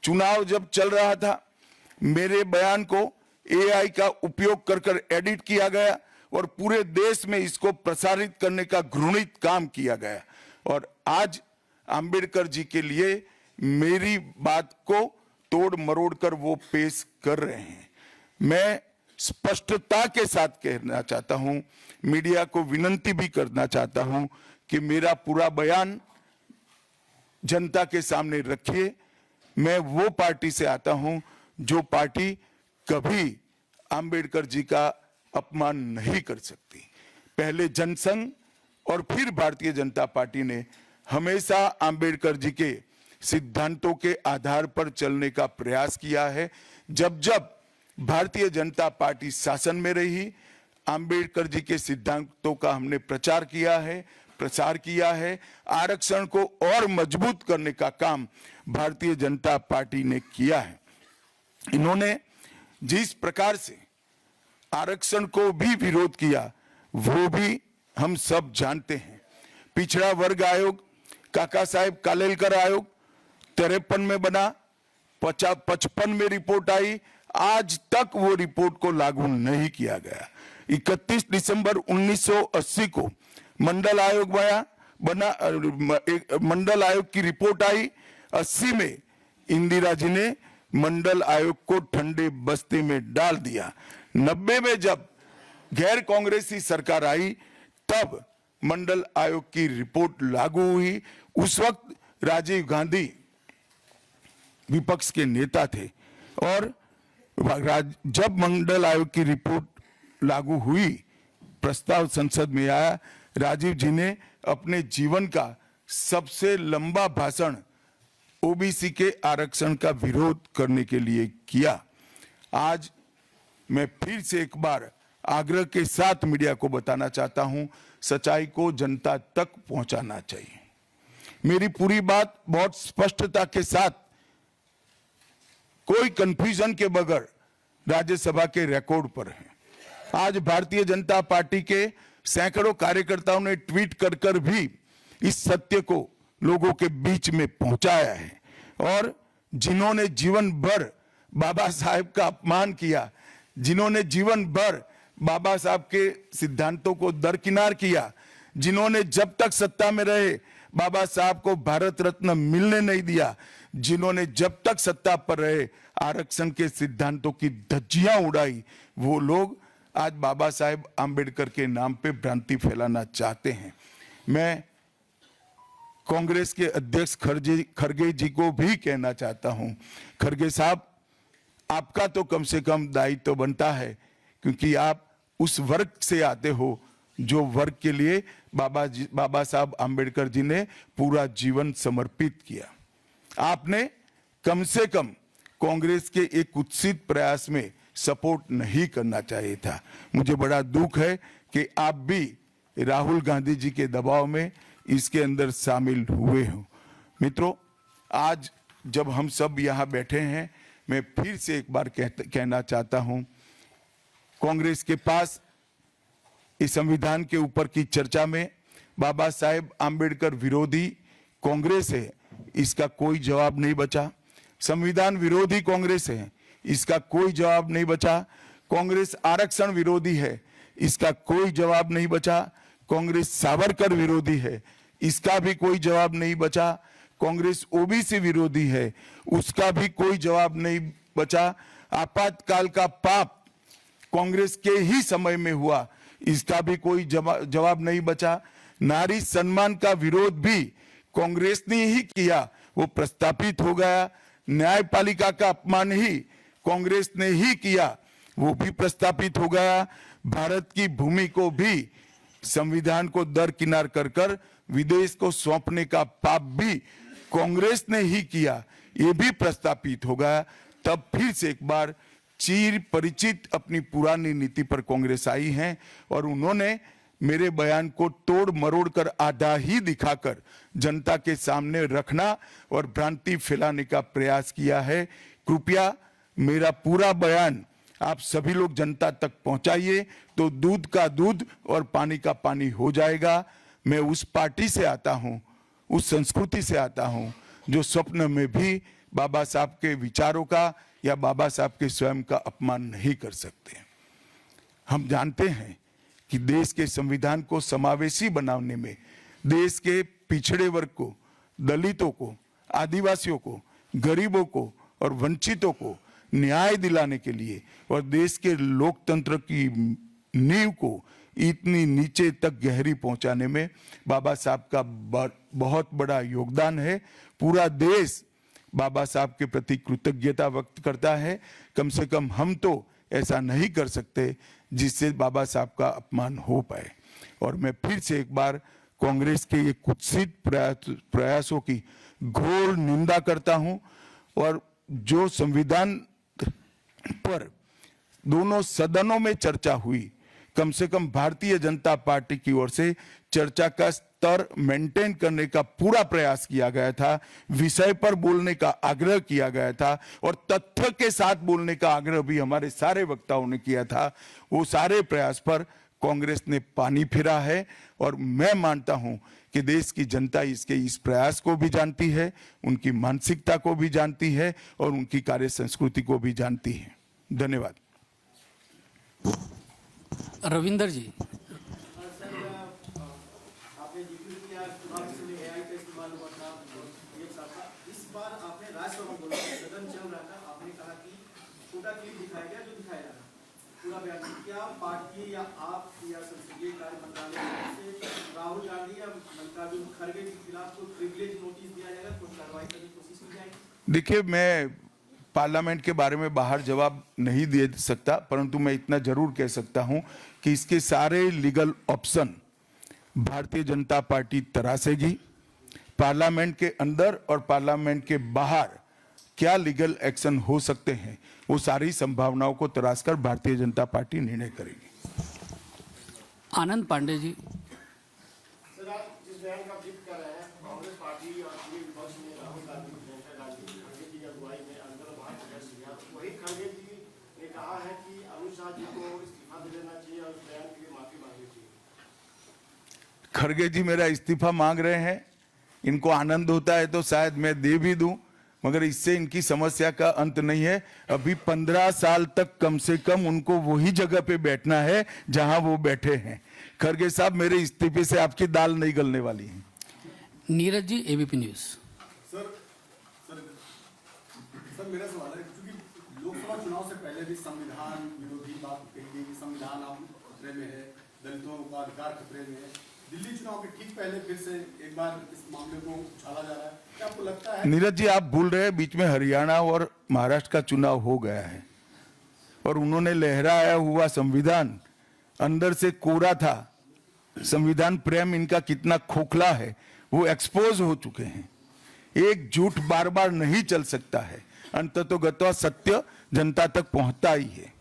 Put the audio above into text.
चुनाव जब चल रहा था, मेरे बयान को एआई का उपयोग कर एडिट किया गया और पूरे देश में इसको प्रसारित करने का घृणित काम किया गया। और आज अंबेडकर जी के लिए मेरी बात को तोड़ मरोड़ कर वो पेश कर रहे हैं। मैं स्पष्टता के साथ कहना चाहता हूं, मीडिया को विनती भी करना चाहता हूं कि मेरा पूरा बयान जनता के सामने रखिए। मैं वो पार्टी से आता हूं जो पार्टी कभी अंबेडकर जी का अपमान नहीं कर सकती। पहले जनसंघ और फिर भारतीय जनता पार्टी ने हमेशा अंबेडकर जी के सिद्धांतों के आधार पर चलने का प्रयास किया है। जब जब भारतीय जनता पार्टी शासन में रही, अंबेडकर जी के सिद्धांतों का हमने प्रचार किया है, प्रसार किया है। आरक्षण को और मजबूत करने का काम भारतीय जनता पार्टी ने किया है। इन्होंने जिस प्रकार से आरक्षण को भी विरोध किया वो भी हम सब जानते हैं। पिछड़ा वर्ग आयोग, काका साहेब कालेलकर आयोग 53 में बना, 55 में रिपोर्ट आई, आज तक वो रिपोर्ट को लागू नहीं किया गया। 31 दिसंबर 1980 को मंडल आयोग बना, मंडल आयोग की रिपोर्ट आई। 80 में इंदिरा जी ने मंडल आयोग को ठंडे बस्ते में डाल दिया। 90 में जब गैर कांग्रेसी सरकार आई तब मंडल आयोग की रिपोर्ट लागू हुई। उस वक्त राजीव गांधी विपक्ष के नेता थे और जब मंडल आयोग की रिपोर्ट लागू हुई, प्रस्ताव संसद में आया, राजीव जी ने अपने जीवन का सबसे लंबा भाषण ओबीसी के आरक्षण का विरोध करने के लिए किया। आज मैं फिर से एक बार आग्रह के साथ मीडिया को बताना चाहता हूं, सच्चाई को जनता तक पहुंचाना चाहिए। मेरी पूरी बात बहुत स्पष्टता के साथ, कोई कंफ्यूजन के बगैर राज्यसभा के रिकॉर्ड पर है। आज भारतीय जनता पार्टी के सैकड़ों कार्यकर्ताओं ने ट्वीट कर भी इस सत्य को लोगों के बीच में पहुंचाया है। और जिन्होंने जीवन भर बाबा साहेब का अपमान किया, जिन्होंने जीवन भर बाबा साहब के सिद्धांतों को दरकिनार किया, जिन्होंने जब तक सत्ता में रहे बाबा साहब को भारत रत्न मिलने नहीं दिया, जिन्होंने जब तक सत्ता पर रहे आरक्षण के सिद्धांतों की धज्जियां उड़ाई, वो लोग आज बाबा साहेब आंबेडकर के नाम पे भ्रांति फैलाना चाहते हैं। मैं कांग्रेस के अध्यक्ष खड़गे जी को भी कहना चाहता हूं, खड़गे साहब, आपका तो कम से कम दायित्व तो बनता है, क्योंकि आप उस वर्ग से आते हो जो वर्ग के लिए बाबा साहब आंबेडकर जी ने पूरा जीवन समर्पित किया। आपने कम से कम कांग्रेस के एक कुत्सित प्रयास में सपोर्ट नहीं करना चाहिए था। मुझे बड़ा दुख है कि आप भी राहुल गांधी जी के दबाव में इसके अंदर शामिल हुए हो। मित्रों, आज जब हम सब यहाँ बैठे हैं, मैं फिर से एक बार कहना चाहता हूँ, कांग्रेस के पास इस संविधान के ऊपर की चर्चा में बाबा साहेब आंबेडकर विरोधी कांग्रेस है, इसका कोई जवाब नहीं बचा। संविधान विरोधी कांग्रेस है, इसका कोई जवाब नहीं बचा। कांग्रेस आरक्षण विरोधी है, इसका कोई जवाब नहीं बचा। कांग्रेस सावरकर विरोधी है, इसका भी कोई जवाब नहीं बचा। कांग्रेस ओबीसी विरोधी है, उसका भी कोई जवाब नहीं बचा। आपातकाल का पाप कांग्रेस के ही समय में हुआ, इसका भी कोई जवाब नहीं बचा। नारी सम्मान का विरोध भी कांग्रेस ने ही किया, वो प्रस्तापित हो गया। न्यायपालिका का अपमान ही कांग्रेस ने ही किया, वो भी प्रस्तापित हो गया। भारत की भूमि को भी संविधान को दरकिनार कर विदेश को सौंपने का पाप भी कांग्रेस ने ही किया, ये भी प्रस्तापित हो गया। तब फिर से एक बार चिर परिचित अपनी पुरानी नीति पर कांग्रेस आई है और उन्होंने मेरे बयान को तोड़ मरोड़ कर आधा ही दिखाकर जनता के सामने रखना और भ्रांति फैलाने का प्रयास किया है। कृपया मेरा पूरा बयान आप सभी लोग जनता तक पहुंचाइए, तो दूध का दूध और पानी का पानी हो जाएगा। मैं उस पार्टी से आता हूं, उस संस्कृति से आता हूं जो स्वप्न में भी बाबा साहब के विचारों का या बाबा साहब के स्वयं का अपमान नहीं कर सकते। हम जानते हैं कि देश के संविधान को समावेशी बनाने में देश के पिछड़े वर्ग को, दलितों को, आदिवासियों को, गरीबों को और वंचितों को न्याय दिलाने के लिए और देश के लोकतंत्र की नींव को इतनी नीचे तक गहरी पहुंचाने में बाबा साहब का बहुत बड़ा योगदान है। पूरा देश बाबा साहब के प्रति कृतज्ञता व्यक्त करता है। कम से कम हम तो ऐसा नहीं कर सकते जिससे बाबा साहब का अपमान हो पाए। और मैं फिर से एक बार कांग्रेस के ये कुत्सित प्रयासों की घोर निंदा करता हूं और जो संविधान पर दोनों सदनों में चर्चा हुई, कम से कम भारतीय जनता पार्टी की ओर से चर्चा का स्तर मेंटेन करने का पूरा प्रयास किया गया था, विषय पर बोलने का आग्रह किया गया था और तथ्य के साथ बोलने का आग्रह भी हमारे सारे वक्ताओं ने किया था। वो सारे प्रयास पर कांग्रेस ने पानी फिरा है और मैं मानता हूं कि देश की जनता इसके इस प्रयास को भी जानती है, उनकी मानसिकता को भी जानती है और उनकी कार्य संस्कृति को भी जानती है। धन्यवाद। रविंदर जी, आपने जिक्र किया चुनाव में एआई का इस्तेमाल हुआ था, एक साथ था। इस बार आपने राज्यसभा बोला, सदन चल रहा था, आपने कहा कि छोटा क्लिप दिखाया गया जो दिखाया जाना पूरा बयान। क्या पार्टी या आप या संसदीय कार्य मंत्रालय से राहुल गांधी या मल्लिकार्जुन खड़गे के खिलाफ कोई प्रिविलेज नोटिस दिया जाएगा, कोई कार्रवाई करने की कोशिश की जाएगी? देखिए, मैं पार्लियामेंट के बारे में बाहर जवाब नहीं दे सकता, परंतु मैं इतना जरूर कह सकता हूं कि इसके सारे legal option Bharatiya Janata party तरासेगी। Parliament के अंदर और पार्लियामेंट के बाहर क्या लीगल एक्शन हो सकते हैं, वो सारी संभावनाओं को तराशकर भारतीय जनता पार्टी निर्णय करेगी। आनंद पांडे जी। सर, आप जिस बयान का जिक्र कर रहे हैं, कांग्रेस पार्टी और पूरे विपक्ष ने राहुल गांधी खड़गे की अगुवाई में अंदर और बाहर प्रयास किया। वही खड़गे जी ने कहा है कि अमित शाह जी को इस्तीफा दे देना चाहिए और उस बयान के लिए माफी मांगनी चाहिए। खड़गे जी मेरा इस्तीफा मांग रहे हैं, इनको आनंद होता है तो शायद मैं दे भी दूं, मगर इससे इनकी समस्या का अंत नहीं है। अभी 15 साल तक कम से कम उनको वही जगह पे बैठना है जहां वो बैठे हैं। खड़गे साहब, मेरे इस्तीफे से आपकी दाल नहीं गलने वाली है। Neeraj ji, ABP news. Sir मेरा सवाल है, क्योंकि लोकसभा चुनाव से पहले भी संविधान विरोधी बात कही गई कि संविधान अब खतरे में है, दलितों का अधिकार खतरे में है। दिल्ली चुनाव के ठीक पहले फिर से एक बार इस मामले को उछाला जा रहा है। क्या आपको लगता है? नीरज जी, आप भूल रहे हैं, बीच में हरियाणा और महाराष्ट्र का चुनाव हो गया है और उन्होंने लहराया हुआ संविधान अंदर से कोरा था। संविधान प्रेम इनका कितना खोखला है वो एक्सपोज हो चुके हैं। एक झूठ बार बार नहीं चल सकता है, अंततोगत्वा सत्य जनता तक पहुंचता ही है।